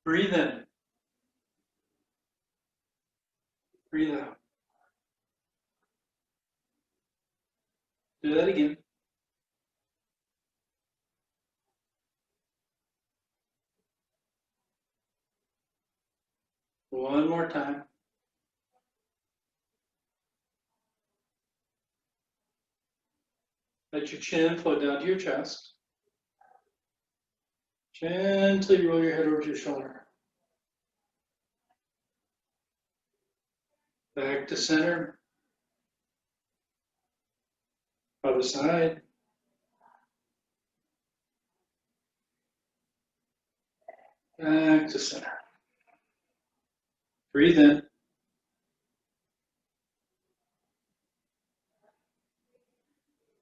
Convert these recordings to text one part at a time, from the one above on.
Breathe in. Breathe out. Do that again. One more time. Let your chin float down to your chest. Gently roll your head over to your shoulder. Back to center. Other side. Back to center. Breathe in.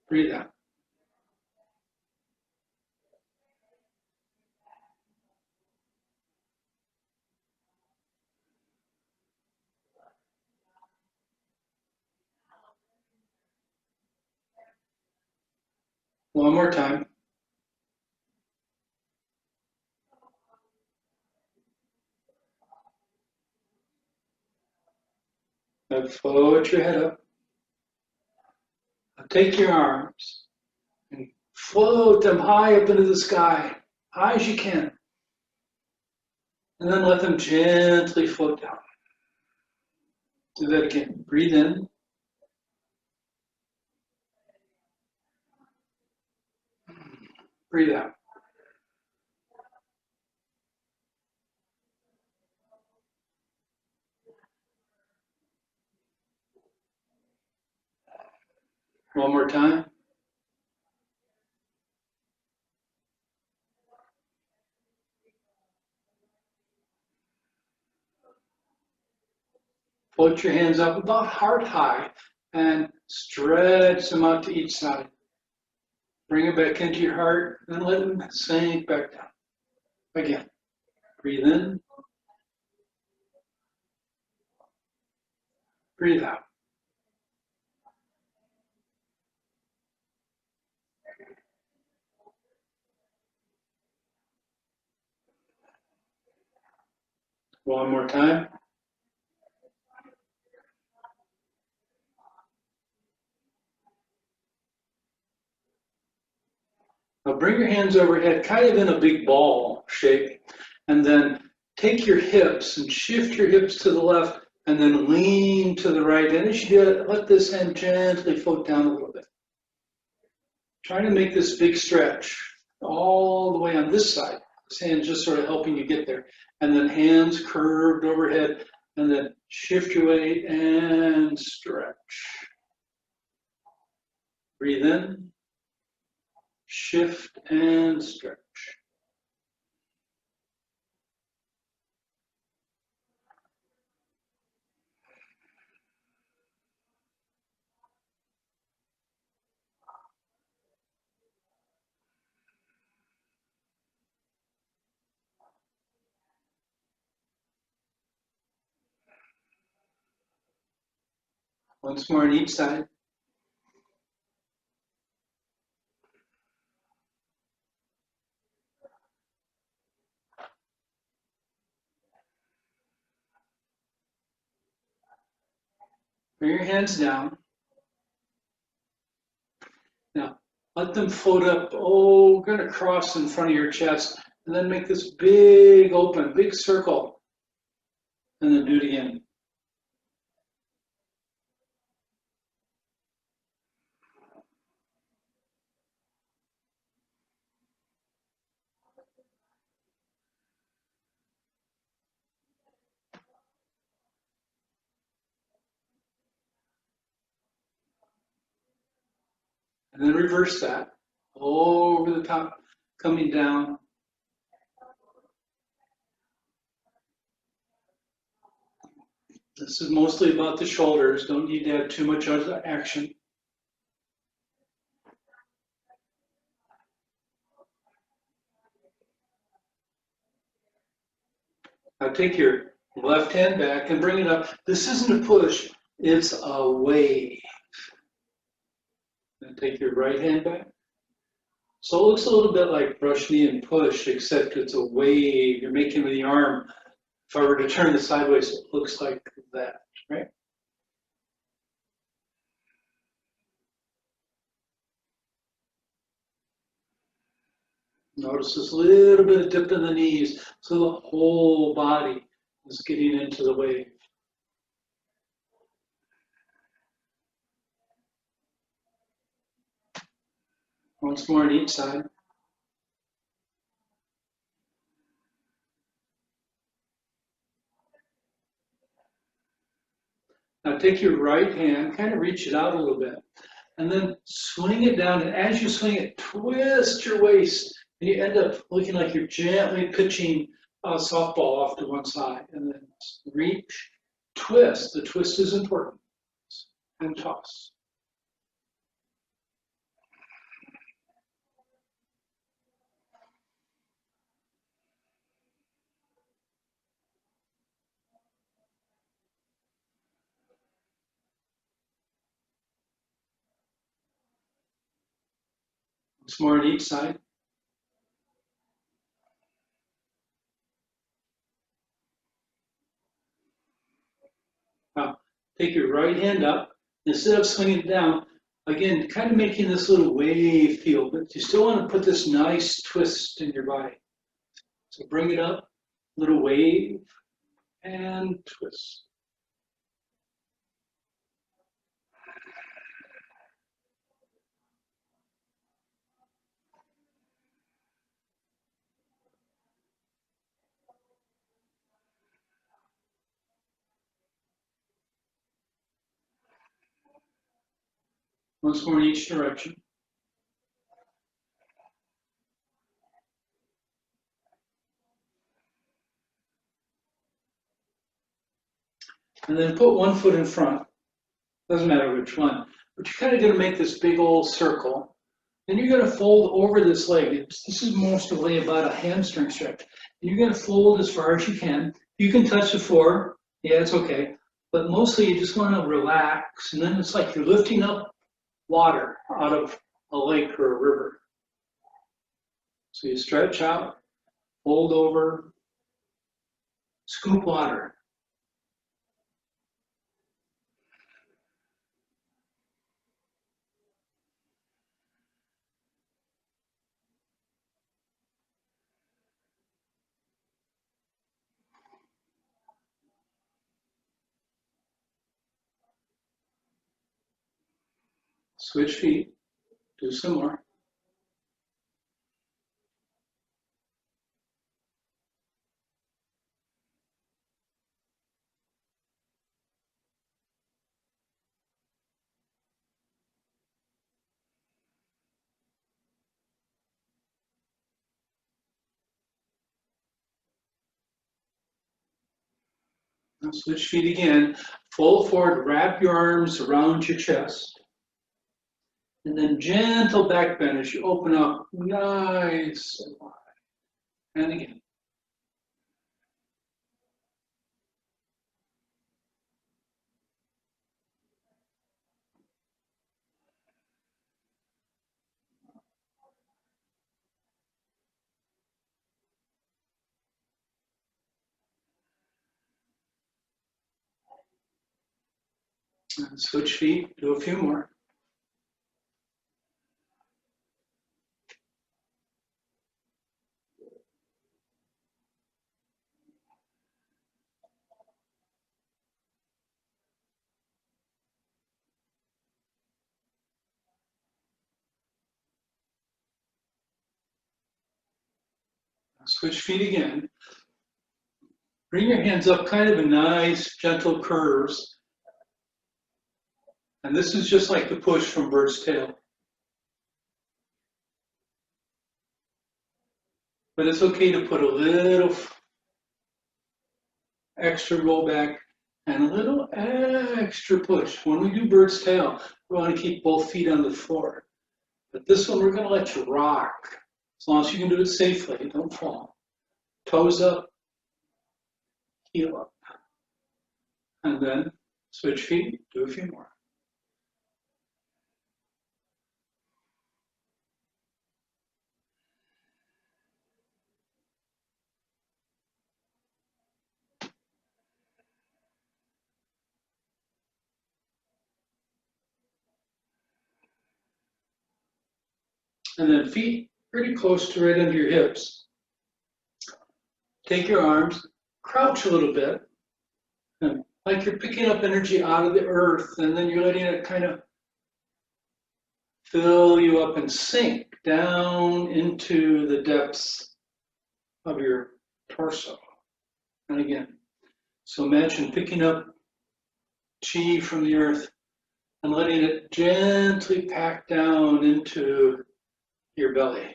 Breathe out. One more time. Now float your head up. Now take your arms and float them high up into the sky, high as you can. And then let them gently float down. Do that again. Breathe in. Breathe out. One more time. Float your hands up about heart high and stretch them out to each side. Bring it back into your heart and let them sink back down. Again, breathe in, breathe out. One more time. Now bring your hands overhead, kind of in a big ball shape, and then take your hips and shift your hips to the left and then lean to the right. And as you do it, let this hand gently float down a little bit. Trying to make this big stretch all the way on this side. This hand just sort of helping you get there. And then hands curved overhead, and then shift your weight and stretch. Breathe in, shift and stretch. Once more on each side. Bring your hands down. Now, let them float up, kind of cross in front of your chest, and then make this big open, big circle, and then do it again. And then reverse that, over the top, coming down. This is mostly about the shoulders. Don't need to add too much other action. Now take your left hand back and bring it up. This isn't a push, it's a wave. Then take your right hand back So it looks a little bit like brush knee and push, except it's a wave you're making with the arm. If I were to turn it sideways, it looks like that, right? Notice this little bit of dip in the knees, so the whole body is getting into the wave. Once more on each side. Now take your right hand, kind of reach it out a little bit, and then swing it down. And as you swing it, twist your waist. And you end up looking like you're gently pitching a softball off to one side. And then reach, twist. The twist is important. And toss. Once more on each side. Now, take your right hand up. Instead of swinging it down, again, kind of making this little wave feel, but you still want to put this nice twist in your body. So bring it up, little wave, and twist. Once more in each direction. And then put one foot in front. Doesn't matter which one. But you're kind of going to make this big old circle. Then you're going to fold over this leg. This is mostly about a hamstring stretch. And you're going to fold as far as you can. You can touch the floor. Yeah, it's okay. But mostly you just want to relax. And then it's like you're lifting up water out of a lake or a river. So you stretch out, fold over, scoop water. Switch feet, do some more. Now switch feet again. Fold forward, wrap your arms around your chest. And then gentle back bend as you open up nice and wide. And again. And switch feet, do a few more. Switch feet again. Bring your hands up kind of in nice, gentle curves. And this is just like the push from bird's tail. But it's okay to put a little extra roll back and a little extra push. When we do bird's tail, we want to keep both feet on the floor. But this one, we're going to let you rock. As long as you can do it safely, don't fall. Toes up, heel up. And then switch feet, do a few more. And then feet pretty close to right under your hips. Take your arms, crouch a little bit, like you're picking up energy out of the earth, and then you're letting it kind of fill you up and sink down into the depths of your torso. And again, so imagine picking up chi from the earth and letting it gently pack down into your belly,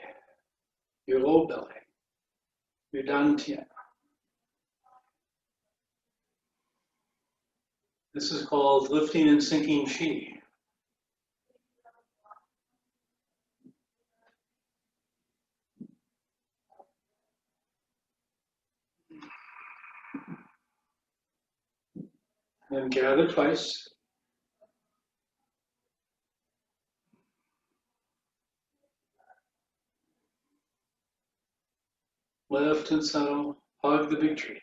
your low belly, your dantian. This is called lifting and sinking chi. Then gather twice. Lift and settle, hug the big tree.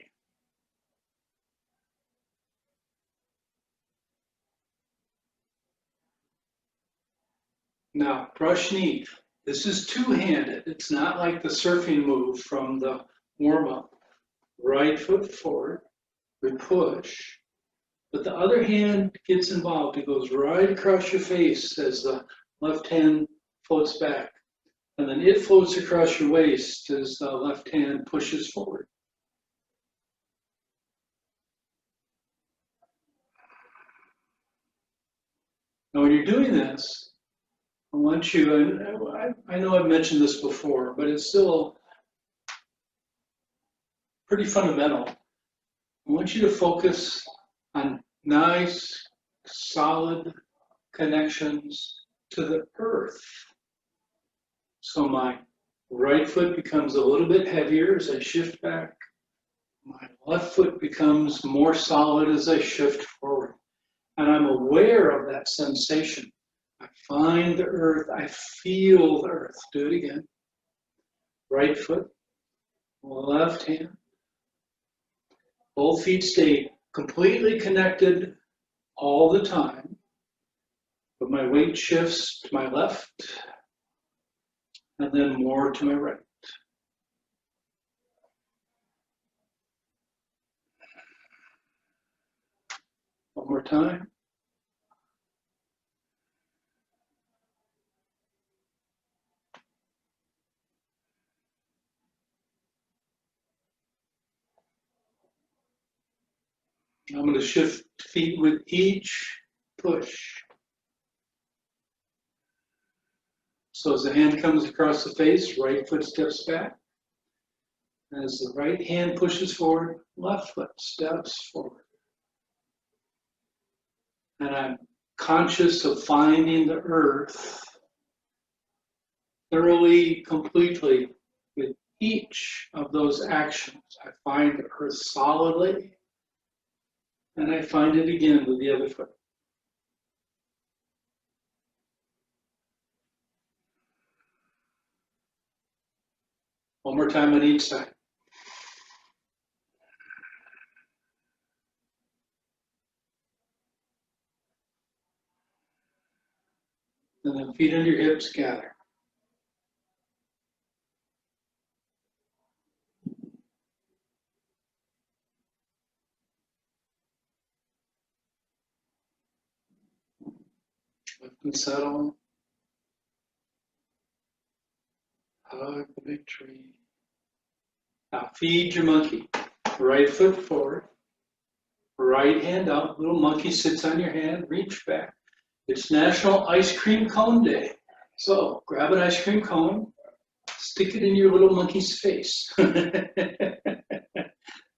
Now, brush knee. This is two-handed. It's not like the surfing move from the warm-up. Right foot forward, we push, but the other hand gets involved. It goes right across your face as the left hand floats back. And then it floats across your waist as the left hand pushes forward. Now, when you're doing this, I want you, and I know I've mentioned this before, but it's still pretty fundamental. I want you to focus on nice, solid connections to the earth. So my right foot becomes a little bit heavier as I shift back. My left foot becomes more solid as I shift forward. And I'm aware of that sensation. I find the earth, I feel the earth. Do it again. Right foot, left hand. Both feet stay completely connected all the time, but my weight shifts to my left and then more to my right. One more time. I'm going to shift feet with each push. So as the hand comes across the face, right foot steps back. As the right hand pushes forward, left foot steps forward. And I'm conscious of finding the earth thoroughly, completely with each of those actions. I find the earth solidly, and I find it again with the other foot. One more time on each side. And then feet under your hips, gather. Lift and settle. Hug the big tree. Now feed your monkey. Right foot forward. Right hand out. Little monkey sits on your hand. Reach back. It's National Ice Cream Cone Day. So grab an ice cream cone. Stick it in your little monkey's face.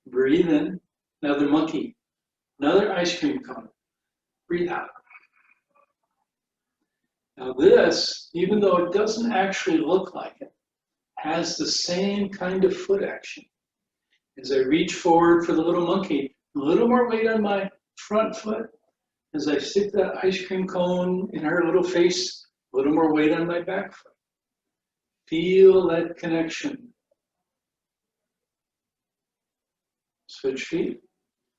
Breathe in. Another monkey. Another ice cream cone. Breathe out. Now this, even though it doesn't actually look like it, has the same kind of foot action. As I reach forward for the little monkey, a little more weight on my front foot. As I stick that ice cream cone in her little face, a little more weight on my back foot. Feel that connection. Switch feet,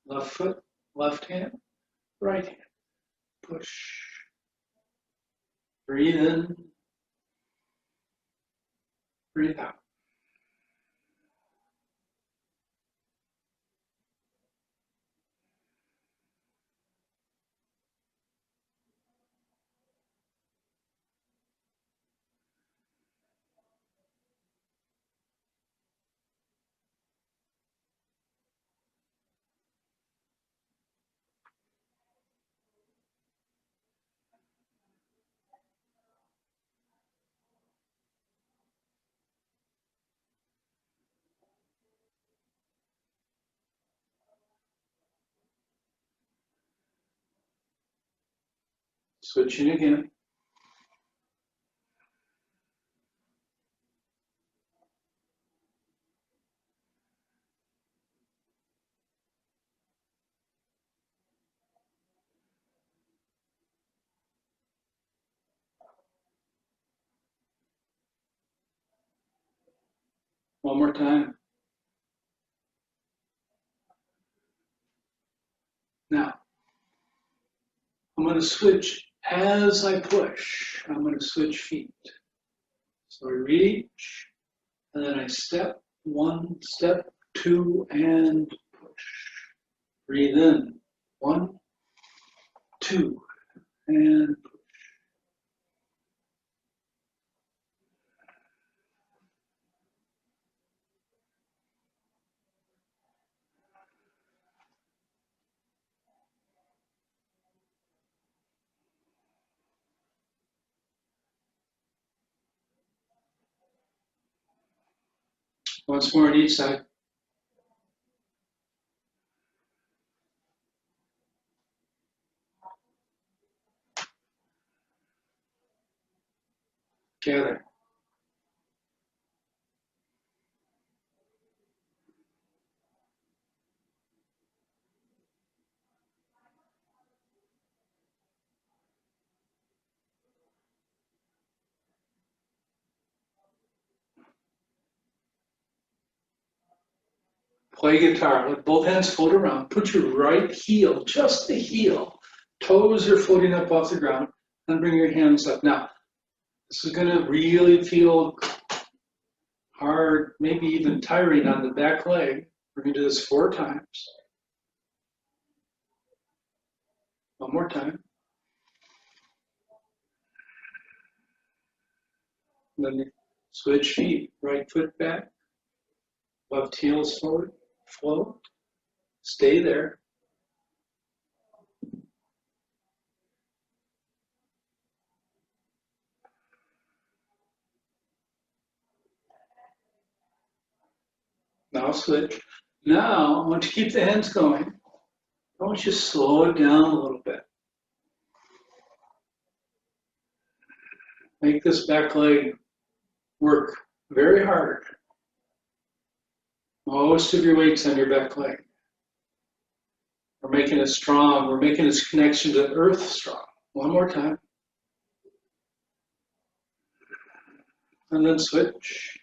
left foot, left hand, right hand. Push. Breathe in. Breathe out. Switching again. One more time. Now, I'm going to switch as I push. I'm going to switch feet. So I reach, and then I step, 1, step, 2, and push. Breathe in, 1, 2, and once more on each side. Gather. Play guitar. Let both hands float around. Put your right heel, just the heel. Toes are floating up off the ground. And bring your hands up. Now, this is going to really feel hard, maybe even tiring on the back leg. We're going to do this 4 times. One more time. And then switch feet. Right foot back. Left heels forward. Float. Stay there. Now switch. Now, I want you to keep the hands going. I want you to slow it down a little bit. Make this back leg work very hard. Most of your weight's on your back leg. We're making it strong. We're making this connection to the earth strong. One more time. And then switch.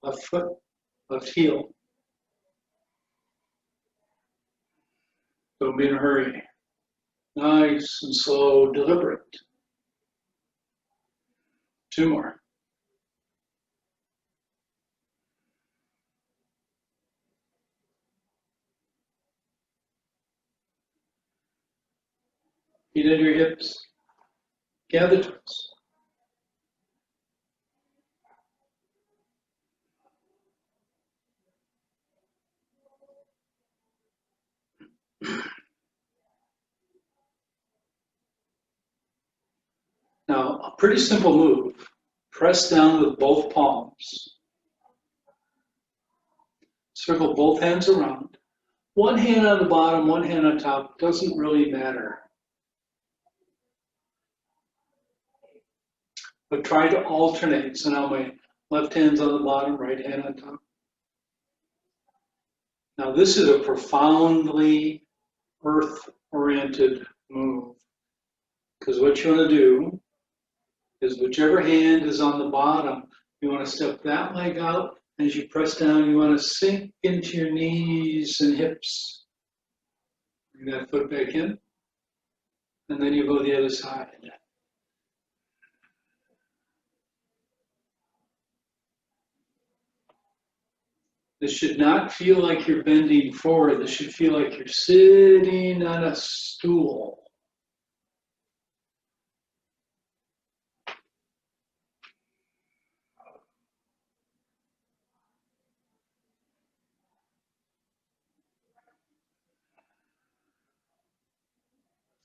Left foot, left heel. Don't be in a hurry. Nice and slow, deliberate. 2 more. Feet under your hips. Gather toes. Now, a pretty simple move. Press down with both palms. Circle both hands around. One hand on the bottom, one hand on top. Doesn't really matter. But try to alternate. So now my left hand's on the bottom, right hand on top. Now this is a profoundly earth-oriented move. Because what you want to do is whichever hand is on the bottom, you want to step that leg out. As you press down, you want to sink into your knees and hips. Bring that foot back in. And then you go the other side. This should not feel like you're bending forward. This should feel like you're sitting on a stool.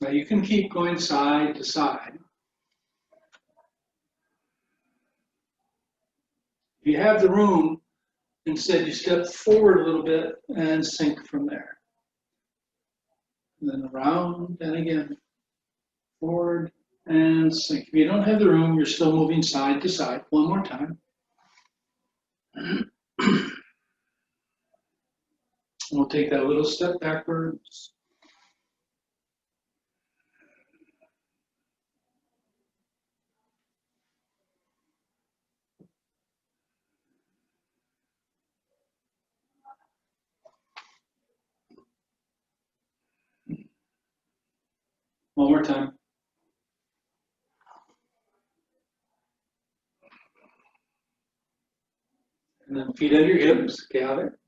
Now you can keep going side to side. If you have the room, instead you step forward a little bit and sink from there. And then around and again, forward and sink. If you don't have the room, you're still moving side to side. One more time. We'll take that little step backwards. One more time. And then feet under your hips, gather.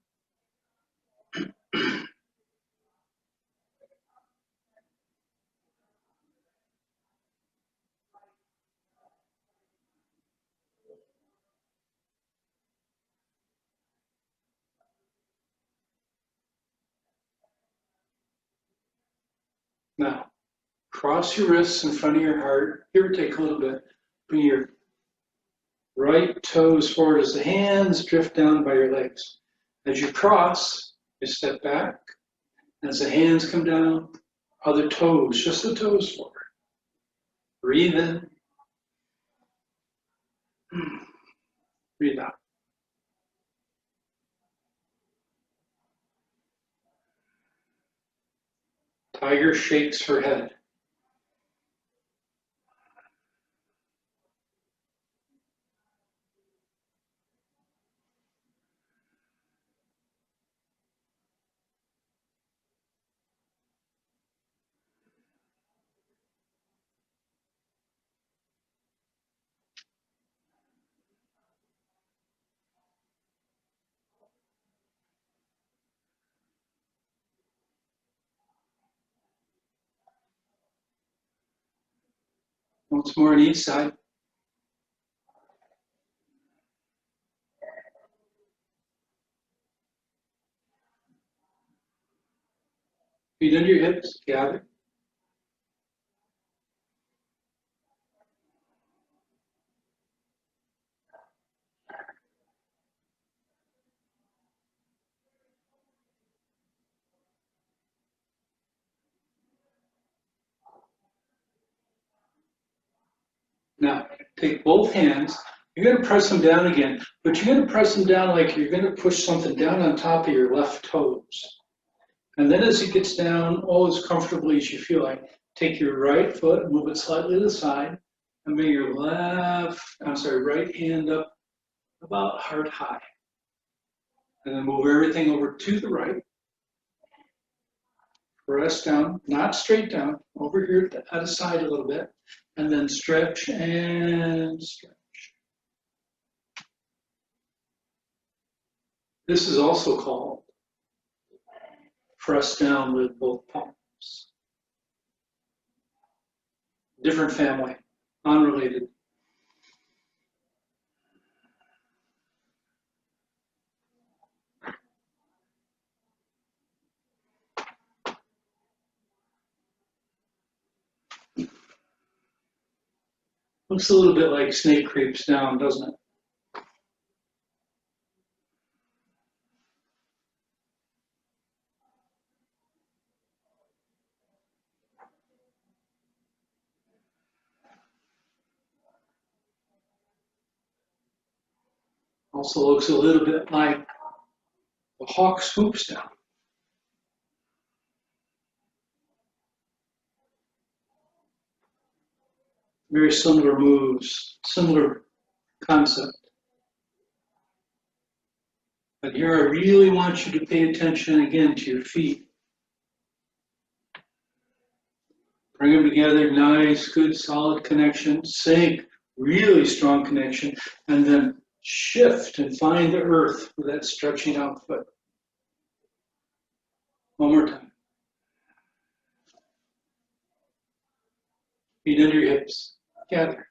Now, cross your wrists in front of your heart. Here, take a little bit. Bring your right toes forward as the hands drift down by your legs. As you cross, you step back. As the hands come down, other toes, just the toes forward. Breathe in. Breathe out. Tiger shakes her head. Once more on each side. Feet under your hips, gather. Now, take both hands. You're going to press them down again, but you're going to press them down like you're going to push something down on top of your left toes. And then as it gets down, all as comfortably as you feel like, take your right foot, move it slightly to the side, and bring your right hand up about heart high. And then move everything over to the right. Press down, not straight down, over here at the side a little bit, and then stretch and stretch. This is also called press down with both palms. Different family, unrelated. Looks a little bit like snake creeps down, doesn't it? Also looks a little bit like a hawk swoops down. Very similar moves, similar concept. But here I really want you to pay attention again to your feet. Bring them together, nice, good, solid connection. Sink, really strong connection. And then shift and find the earth with that stretching out foot. One more time. Feet under your hips. Gather.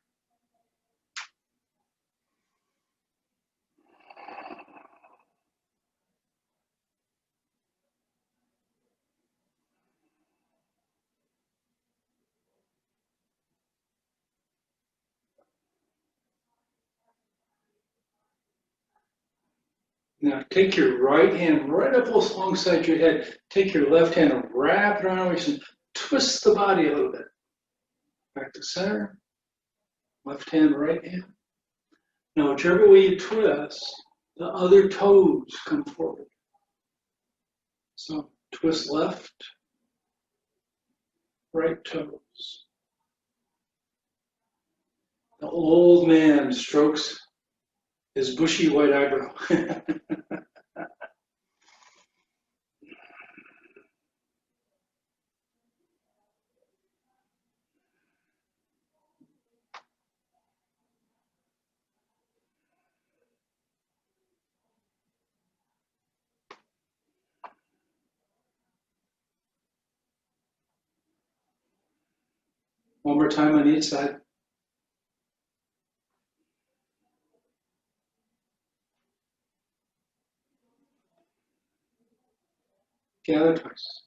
Now take your right hand right up alongside your head. Take your left hand and wrap it around your waist and twist the body a little bit. Back to center. Left hand, right hand. Now whichever way you twist, the other toes come forward. So twist left, right toes. The old man strokes his bushy white eyebrow. One more time on each side. Gather twice.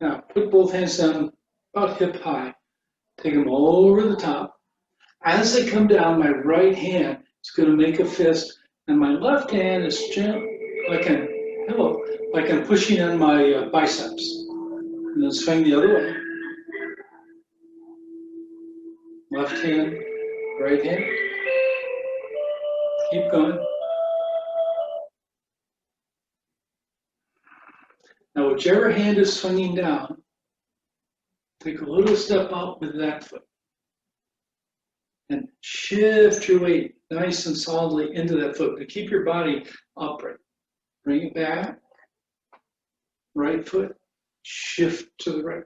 Now put both hands down about hip high. Take them over the top. As they come down, my right hand is going to make a fist, and my left hand is like I'm pushing on my biceps. And then swing the other way. Left hand, right hand. Keep going. Now, whichever hand is swinging down, take a little step out with that foot. And shift your weight nice and solidly into that foot, but keep your body upright. Bring it back. Right foot, shift to the right.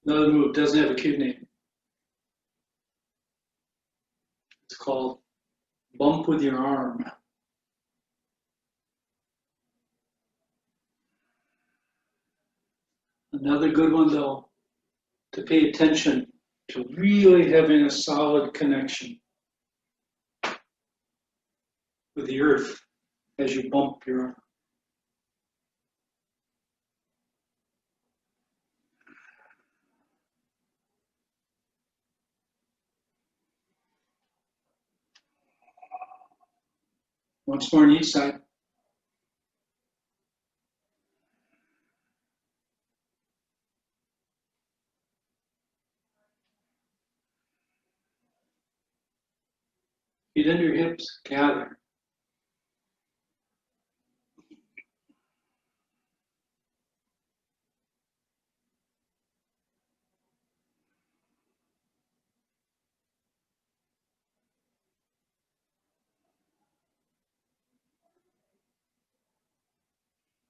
Another move doesn't have a cute name. It's called bump with your arm. Another good one, though, to pay attention to really having a solid connection with the earth as you bump your arm. Once more on each side. Feet under your hips, gather.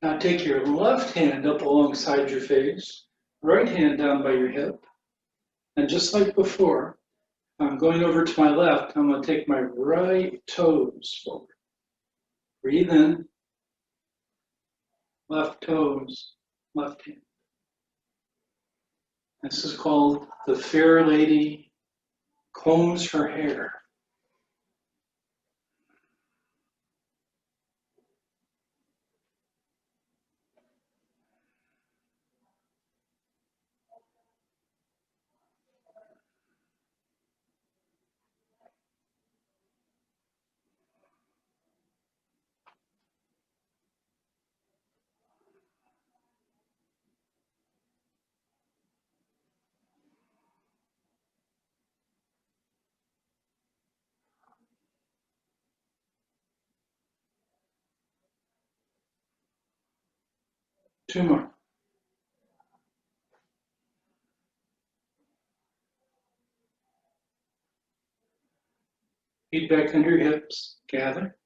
Now take your left hand up alongside your face, right hand down by your hip, and just like before, I'm going over to my left, I'm going to take my right toes forward. Breathe in, left toes, left hand. This is called the Fair Lady Combs Her Hair. 2 more. Feet back under your hips, gather.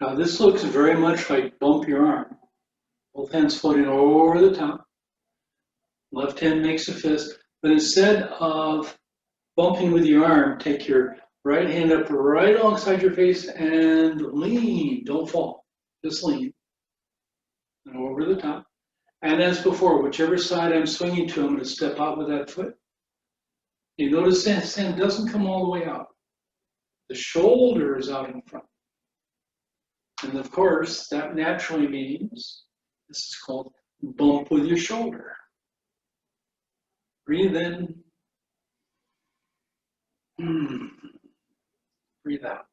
Now this looks very much like bump your arm. Both hands floating over the top. Left hand makes a fist, but instead of bumping with your arm, take your right hand up right alongside your face and lean. Don't fall, just lean. And over the top. And as before, whichever side I'm swinging to, I'm going to step out with that foot. You notice that hand doesn't come all the way out. The shoulder is out in front. And of course, that naturally means this is called bump with your shoulder. Breathe in. Breathe out.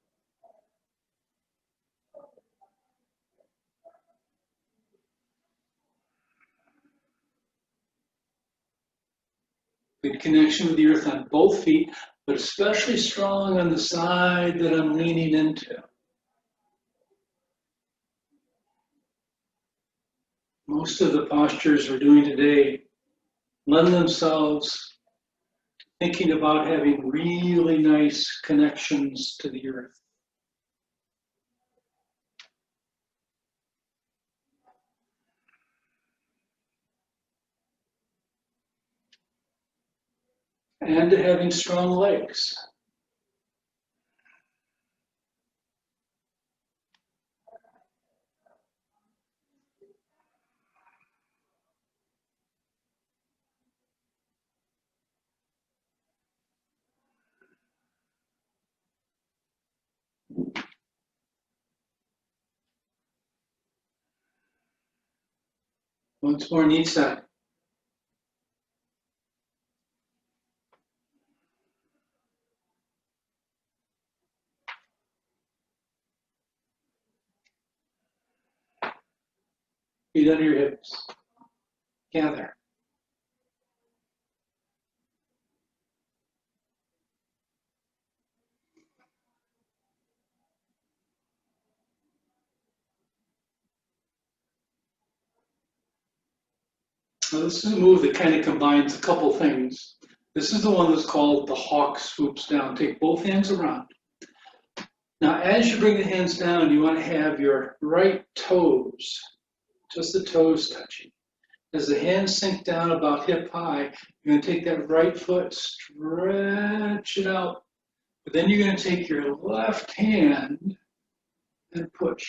Good connection with the earth on both feet, but especially strong on the side that I'm leaning into. Most of the postures we're doing today lend themselves to thinking about having really nice connections to the earth. And to having strong legs. Once more on each side. Feet under your hips. Gather. Now this is a move that kind of combines a couple things. This is the one that's called the hawk swoops down. Take both hands around. Now, as you bring the hands down, you want to have your right toes, just the toes touching. As the hands sink down about hip high, you're going to take that right foot, stretch it out. But then you're going to take your left hand and push.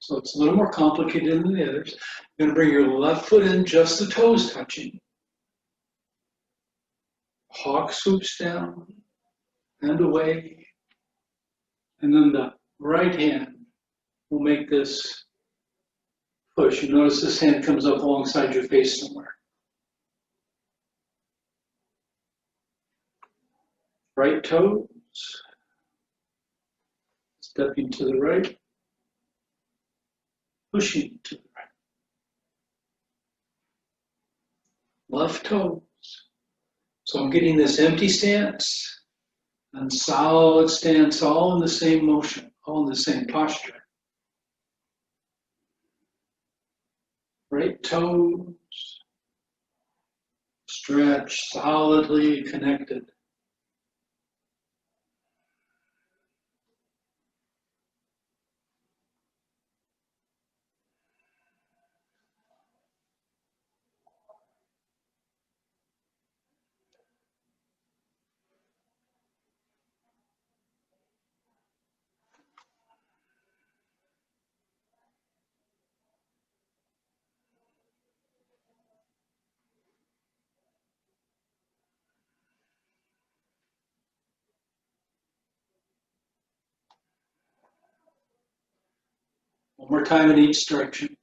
So it's a little more complicated than the others. You're going to bring your left foot in, just the toes touching. Hawk swoops down and away. And then the right hand will make this push. You notice this hand comes up alongside your face somewhere. Right toes, stepping to the right, pushing to the right. Left toes. So I'm getting this empty stance and solid stance all in the same motion, all in the same posture. Right toes, stretch, solidly connected. One more time in each direction.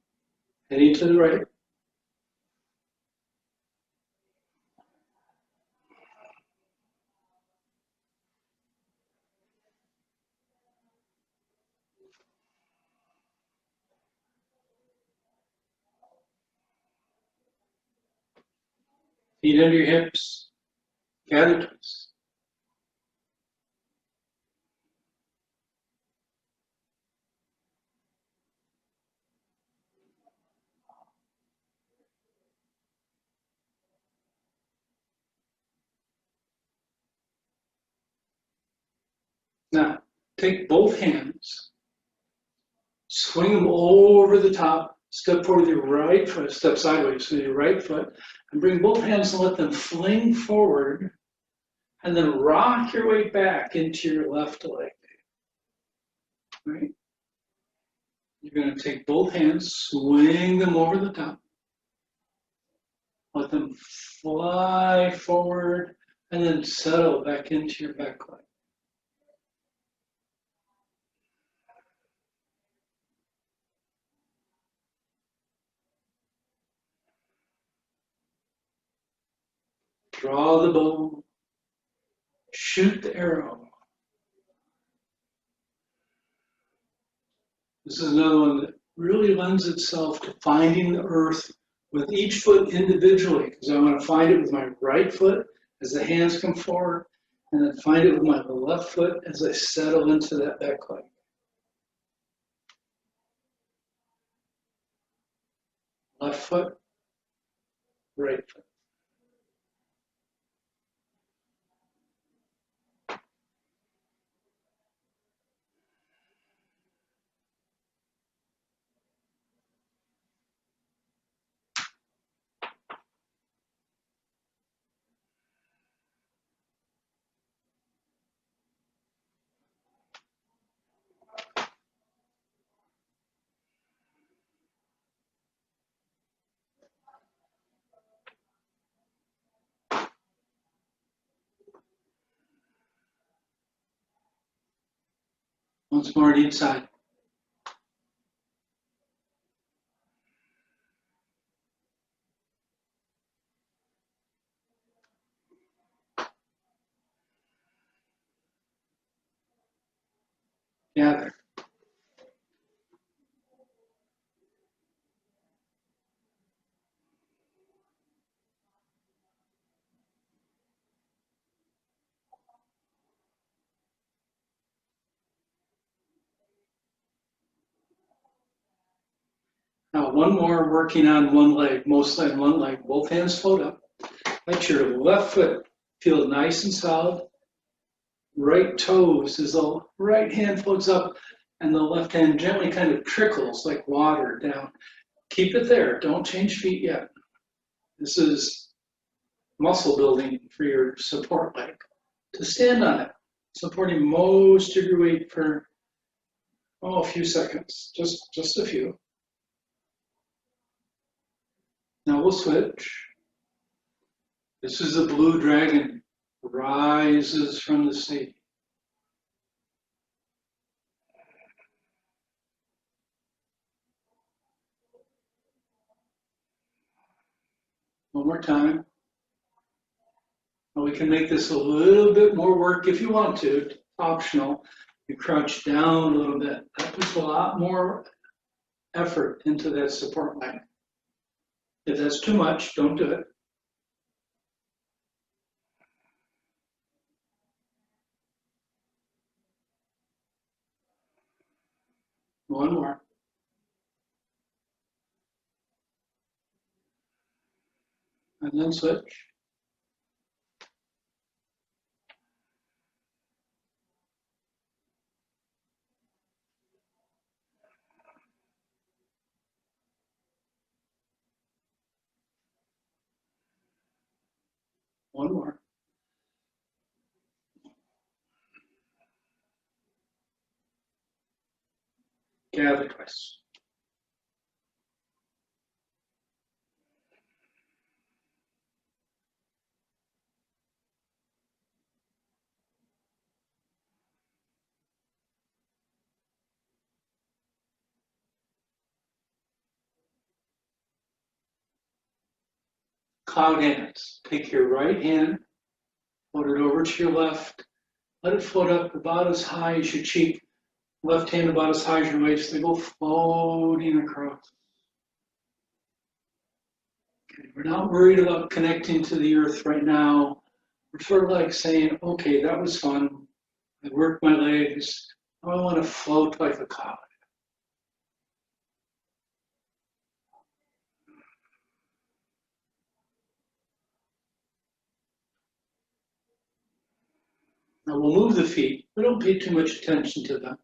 Heading to the right. Feet under your hips, gather twist. Now, take both hands, swing them over the top, step forward with your right foot, step sideways with your right foot, and bring both hands and let them fling forward, and then rock your way back into your left leg. Right? You're going to take both hands, swing them over the top, let them fly forward, and then settle back into your back leg. Draw the bow, shoot the arrow. This is another one that really lends itself to finding the earth with each foot individually, because I want to find it with my right foot as the hands come forward, and then find it with my left foot as I settle into that back leg. Left foot, right foot. Once more on each side. Gather. Now one more, working on one leg, mostly on one leg. Both hands float up. Let your left foot feel nice and solid. Right toes as the right hand floats up and the left hand gently kind of trickles like water down. Keep it there. Don't change feet yet. This is muscle building for your support leg. To stand on it, supporting most of your weight for a few seconds, just a few. Now we'll switch. This is the blue dragon, rises from the sea. One more time. Now we can make this a little bit more work if you want to, it's optional. You crouch down a little bit. That puts a lot more effort into that support line. If that's too much, don't do it. One more. And then switch. One more. Gather twice. Cloud hands. Take your right hand, float it over to your left. Let it float up about as high as your cheek. Left hand about as high as your waist. They go floating across. Okay, we're not worried about connecting to the earth right now. We're sort of like saying, okay, that was fun. I worked my legs. Now I want to float like a cloud. Now we'll move the feet, but don't pay too much attention to them.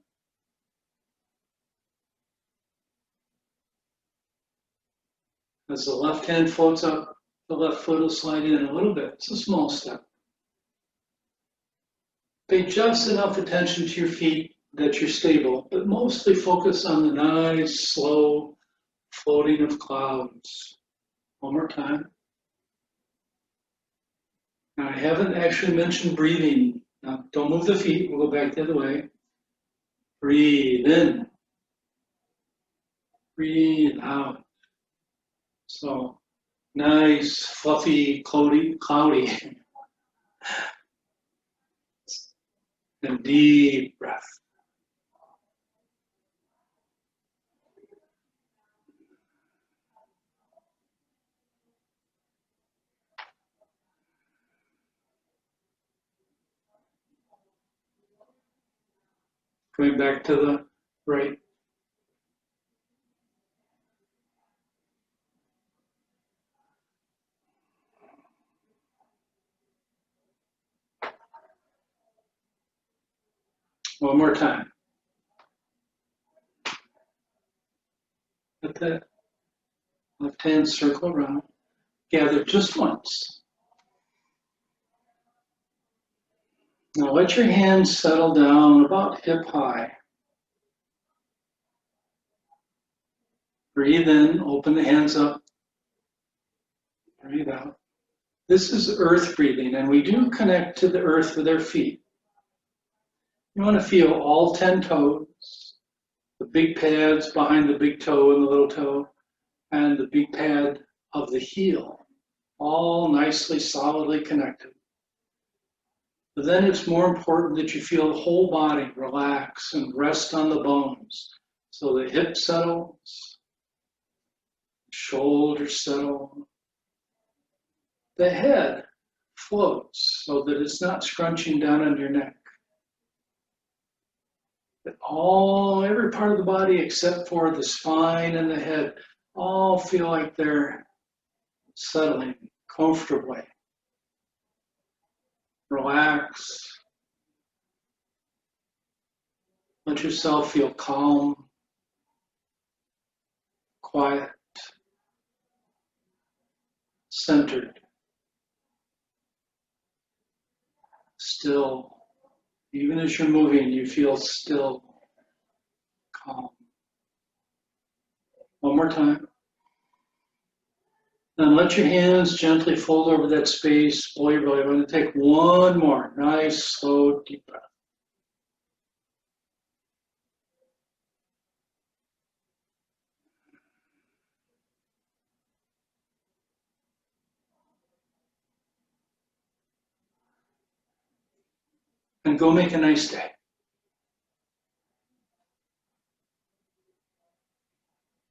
As the left hand floats up, the left foot will slide in a little bit. It's a small step. Pay just enough attention to your feet that you're stable, but mostly focus on the nice, slow floating of clouds. One more time. Now, I haven't actually mentioned breathing. Now, don't move the feet. We'll go back the other way. Breathe in. Breathe out. So, nice, fluffy, cloudy, and deep breath. Going back to the right. One more time. Let that left hand circle around. Gather just once. Now let your hands settle down about hip high. Breathe in, open the hands up. Breathe out. This is earth breathing, and we do connect to the earth with our feet. You want to feel all 10 toes, the big pads behind the big toe and the little toe, and the big pad of the heel, all nicely, solidly connected. But then it's more important that you feel the whole body relax and rest on the bones. So the hip settles, shoulders settle, the head floats so that it's not scrunching down on your neck. But every part of the body except for the spine and the head all feel like they're settling comfortably. Relax. Let yourself feel calm, quiet, centered, still. Even as you're moving, you feel still, calm. One more time. Then let your hands gently fold over that space below your belly. I'm going to take one more nice, slow, deep breath. And go make a nice day.